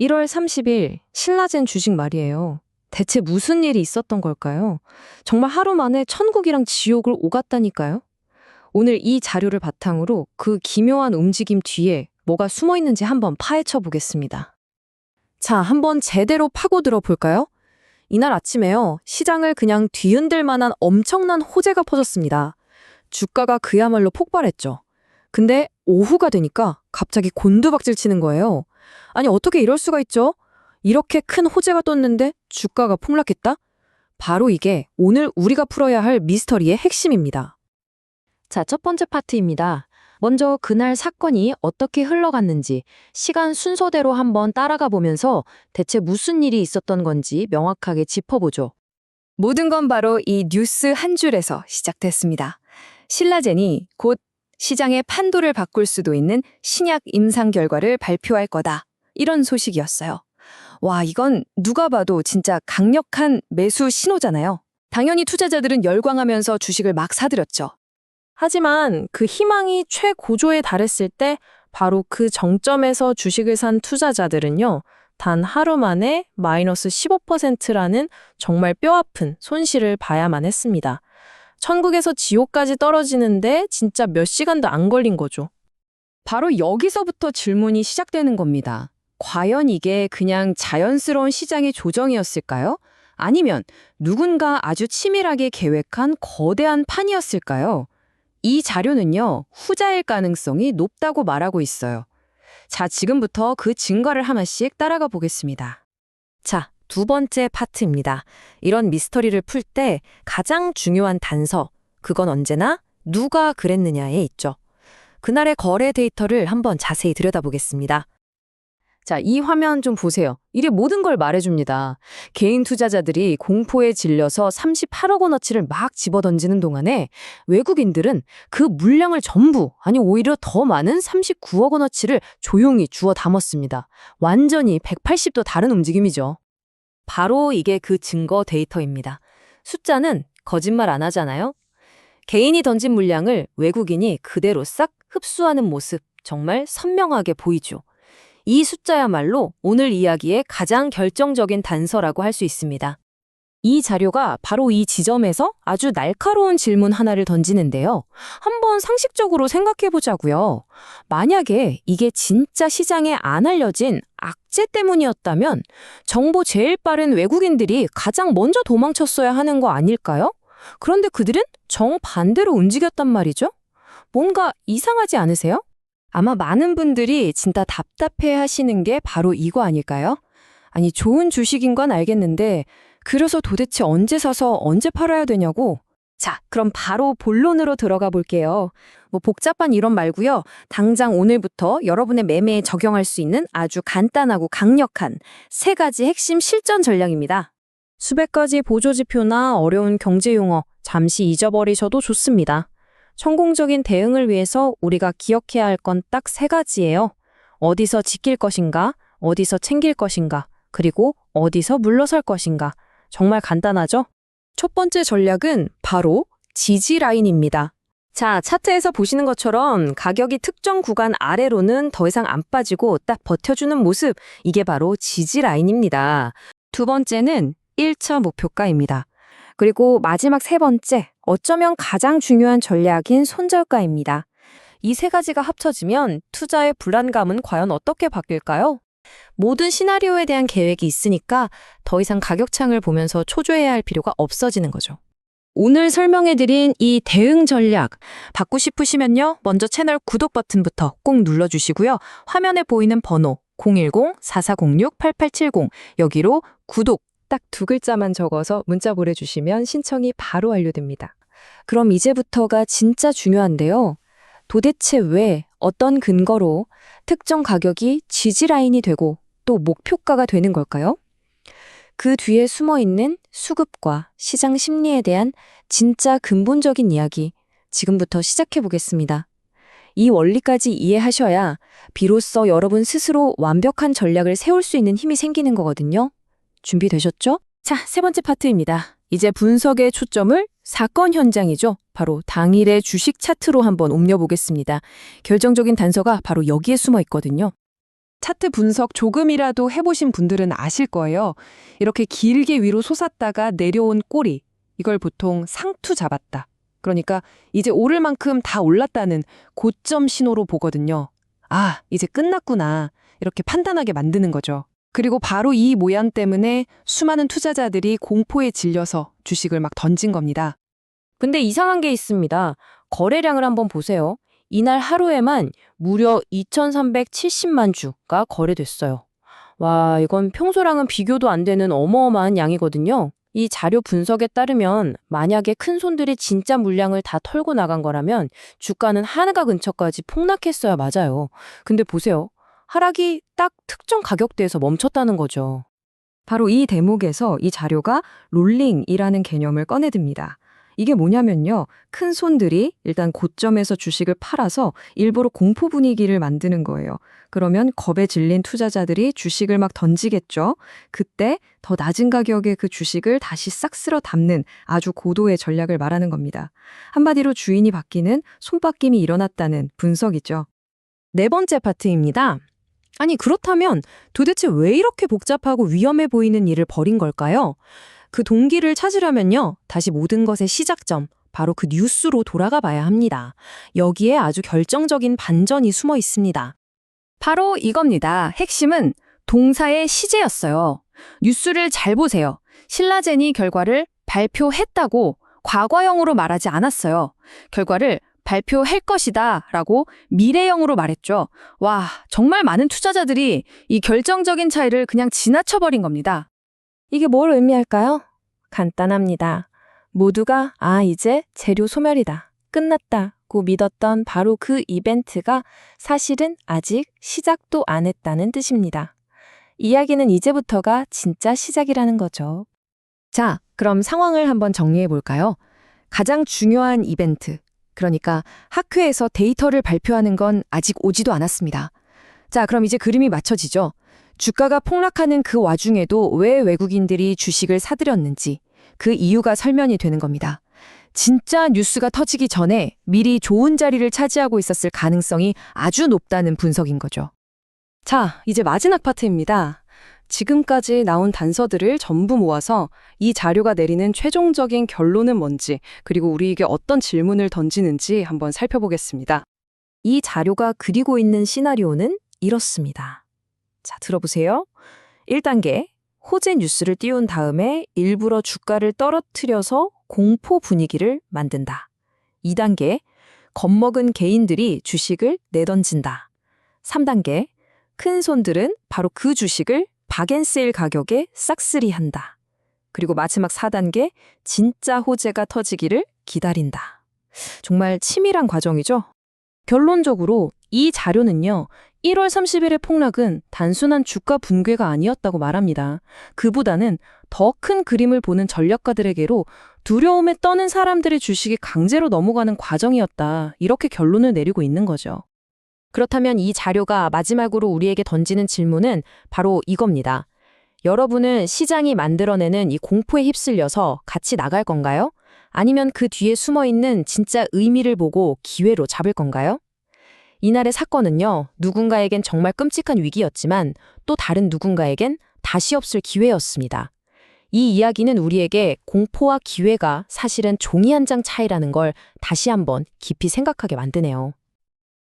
1월 30일 신라젠 주식 말이에요. 대체 무슨 일이 있었던 걸까요? 정말 하루 만에 천국이랑 지옥을 오갔다니까요. 오늘 이 자료를 바탕으로 그 기묘한 움직임 뒤에 뭐가 숨어 있는지 한번 파헤쳐 보겠습니다. 자, 한번 제대로 파고들어 볼까요? 이날 아침에요, 시장을 그냥 뒤흔들 만한 엄청난 호재가 퍼졌습니다. 주가가 그야말로 폭발했죠. 근데 오후가 되니까 갑자기 곤두박질 치는 거예요. 아니, 어떻게 이럴 수가 있죠? 이렇게 큰 호재가 떴는데 주가가 폭락했다? 바로 이게 오늘 우리가 풀어야 할 미스터리의 핵심입니다. 자, 첫 번째 파트입니다. 먼저 그날 사건이 어떻게 흘러갔는지 시간 순서대로 한번 따라가 보면서 대체 무슨 일이 있었던 건지 명확하게 짚어보죠. 모든 건 바로 이 뉴스 한 줄에서 시작됐습니다. 신라젠이 곧 시장의 판도를 바꿀 수도 있는 신약 임상 결과를 발표할 거다. 이런 소식이었어요. 와, 이건 누가 봐도 진짜 강력한 매수 신호잖아요. 당연히 투자자들은 열광하면서 주식을 막 사들였죠. 하지만 그 희망이 최고조에 달했을 때 바로 그 정점에서 주식을 산 투자자들은요, 단 하루 만에 마이너스 15%라는 정말 뼈아픈 손실을 봐야만 했습니다. 천국에서 지옥까지 떨어지는데 진짜 몇 시간도 안 걸린 거죠. 바로 여기서부터 질문이 시작되는 겁니다. 과연 이게 그냥 자연스러운 시장의 조정이었을까요? 아니면 누군가 아주 치밀하게 계획한 거대한 판이었을까요? 이 자료는요, 후자일 가능성이 높다고 말하고 있어요. 자, 지금부터 그 증거를 하나씩 따라가 보겠습니다. 자, 두 번째 파트입니다. 이런 미스터리를 풀 때 가장 중요한 단서, 그건 언제나 누가 그랬느냐에 있죠. 그날의 거래 데이터를 한번 자세히 들여다보겠습니다. 자, 이 화면 좀 보세요. 이게 모든 걸 말해줍니다. 개인 투자자들이 공포에 질려서 38억 원어치를 막 집어던지는 동안에 외국인들은 그 물량을 전부, 아니 오히려 더 많은 39억 원어치를 조용히 주워 담았습니다. 완전히 180도 다른 움직임이죠. 바로 이게 그 증거 데이터입니다. 숫자는 거짓말 안 하잖아요. 개인이 던진 물량을 외국인이 그대로 싹 흡수하는 모습, 정말 선명하게 보이죠. 이 숫자야말로 오늘 이야기의 가장 결정적인 단서라고 할 수 있습니다. 이 자료가 바로 이 지점에서 아주 날카로운 질문 하나를 던지는데요. 한번 상식적으로 생각해 보자고요. 만약에 이게 진짜 시장에 안 알려진 악재 때문이었다면 정보 제일 빠른 외국인들이 가장 먼저 도망쳤어야 하는 거 아닐까요? 그런데 그들은 정반대로 움직였단 말이죠. 뭔가 이상하지 않으세요? 아마 많은 분들이 진짜 답답해 하시는 게 바로 이거 아닐까요? 아니, 좋은 주식인 건 알겠는데 그래서 도대체 언제 사서 언제 팔아야 되냐고? 자, 그럼 바로 본론으로 들어가 볼게요. 뭐 복잡한 이론 말고요. 당장 오늘부터 여러분의 매매에 적용할 수 있는 아주 간단하고 강력한 세 가지 핵심 실전 전략입니다. 수백 가지 보조지표나 어려운 경제 용어 잠시 잊어버리셔도 좋습니다. 성공적인 대응을 위해서 우리가 기억해야 할 건 딱 세 가지예요. 어디서 지킬 것인가, 어디서 챙길 것인가, 그리고 어디서 물러설 것인가. 정말 간단하죠? 첫 번째 전략은 바로 지지 라인입니다. 자, 차트에서 보시는 것처럼 가격이 특정 구간 아래로는 더 이상 안 빠지고 딱 버텨주는 모습, 이게 바로 지지 라인입니다. 두 번째는 1차 목표가입니다. 그리고 마지막 세 번째, 어쩌면 가장 중요한 전략인 손절가입니다. 이 세 가지가 합쳐지면 투자의 불안감은 과연 어떻게 바뀔까요? 모든 시나리오에 대한 계획이 있으니까 더 이상 가격창을 보면서 초조해야 할 필요가 없어지는 거죠. 오늘 설명해드린 이 대응 전략 받고 싶으시면요, 먼저 채널 구독 버튼부터 꼭 눌러주시고요. 화면에 보이는 번호 010-4406-8870 여기로 구독 딱 두 글자만 적어서 문자 보내주시면 신청이 바로 완료됩니다. 그럼 이제부터가 진짜 중요한데요. 도대체 왜, 어떤 근거로 특정 가격이 지지라인이 되고 또 목표가가 되는 걸까요? 그 뒤에 숨어있는 수급과 시장 심리에 대한 진짜 근본적인 이야기, 지금부터 시작해 보겠습니다. 이 원리까지 이해하셔야 비로소 여러분 스스로 완벽한 전략을 세울 수 있는 힘이 생기는 거거든요. 준비되셨죠? 자, 세 번째 파트입니다. 이제 분석의 초점을 사건 현장이죠. 바로 당일의 주식 차트로 한번 옮겨보겠습니다. 결정적인 단서가 바로 여기에 숨어 있거든요. 차트 분석 조금이라도 해보신 분들은 아실 거예요. 이렇게 길게 위로 솟았다가 내려온 꼬리, 이걸 보통 상투 잡았다. 그러니까 이제 오를 만큼 다 올랐다는 고점 신호로 보거든요. 아, 이제 끝났구나. 이렇게 판단하게 만드는 거죠. 그리고 바로 이 모양 때문에 수많은 투자자들이 공포에 질려서 주식을 막 던진 겁니다. 근데 이상한 게 있습니다. 거래량을 한번 보세요. 이날 하루에만 무려 2,370만 주가 거래됐어요. 와, 이건 평소랑은 비교도 안 되는 어마어마한 양이거든요. 이 자료 분석에 따르면 만약에 큰 손들이 진짜 물량을 다 털고 나간 거라면 주가는 한가 근처까지 폭락했어야 맞아요. 근데 보세요. 하락이 딱 특정 가격대에서 멈췄다는 거죠. 바로 이 대목에서 이 자료가 롤링이라는 개념을 꺼내듭니다. 이게 뭐냐면요. 큰 손들이 일단 고점에서 주식을 팔아서 일부러 공포 분위기를 만드는 거예요. 그러면 겁에 질린 투자자들이 주식을 막 던지겠죠. 그때 더 낮은 가격에 그 주식을 다시 싹 쓸어 담는 아주 고도의 전략을 말하는 겁니다. 한마디로 주인이 바뀌는 손바뀜이 일어났다는 분석이죠. 네 번째 파트입니다. 아니, 그렇다면 도대체 왜 이렇게 복잡하고 위험해 보이는 일을 벌인 걸까요? 그 동기를 찾으려면요. 다시 모든 것의 시작점, 바로 그 뉴스로 돌아가 봐야 합니다. 여기에 아주 결정적인 반전이 숨어 있습니다. 바로 이겁니다. 핵심은 동사의 시제였어요. 뉴스를 잘 보세요. 신라젠이 결과를 발표했다고 과거형으로 말하지 않았어요. 결과를 발표할 것이다 라고 미래형으로 말했죠. 와, 정말 많은 투자자들이 이 결정적인 차이를 그냥 지나쳐버린 겁니다. 이게 뭘 의미할까요? 간단합니다. 모두가 이제 재료 소멸이다, 끝났다고 믿었던 바로 그 이벤트가 사실은 아직 시작도 안 했다는 뜻입니다. 이야기는 이제부터가 진짜 시작이라는 거죠. 자, 그럼 상황을 한번 정리해 볼까요? 가장 중요한 이벤트, 그러니까 학회에서 데이터를 발표하는 건 아직 오지도 않았습니다. 자, 그럼 이제 그림이 맞춰지죠? 주가가 폭락하는 그 와중에도 왜 외국인들이 주식을 사들였는지 그 이유가 설명이 되는 겁니다. 진짜 뉴스가 터지기 전에 미리 좋은 자리를 차지하고 있었을 가능성이 아주 높다는 분석인 거죠. 자, 이제 마지막 파트입니다. 지금까지 나온 단서들을 전부 모아서 이 자료가 내리는 최종적인 결론은 뭔지, 그리고 우리에게 어떤 질문을 던지는지 한번 살펴보겠습니다. 이 자료가 그리고 있는 시나리오는 이렇습니다. 자, 들어보세요. 1단계, 호재 뉴스를 띄운 다음에 일부러 주가를 떨어뜨려서 공포 분위기를 만든다. 2단계, 겁먹은 개인들이 주식을 내던진다. 3단계, 큰 손들은 바로 그 주식을 박앤세일 가격에 싹쓸이한다. 그리고 마지막 4단계, 진짜 호재가 터지기를 기다린다. 정말 치밀한 과정이죠? 결론적으로 이 자료는요, 1월 30일의 폭락은 단순한 주가 붕괴가 아니었다고 말합니다. 그보다는 더 큰 그림을 보는 전략가들에게로 두려움에 떠는 사람들의 주식이 강제로 넘어가는 과정이었다. 이렇게 결론을 내리고 있는 거죠. 그렇다면 이 자료가 마지막으로 우리에게 던지는 질문은 바로 이겁니다. 여러분은 시장이 만들어내는 이 공포에 휩쓸려서 같이 나갈 건가요? 아니면 그 뒤에 숨어있는 진짜 의미를 보고 기회로 잡을 건가요? 이날의 사건은요, 누군가에겐 정말 끔찍한 위기였지만 또 다른 누군가에겐 다시 없을 기회였습니다. 이 이야기는 우리에게 공포와 기회가 사실은 종이 한 장 차이라는 걸 다시 한번 깊이 생각하게 만드네요.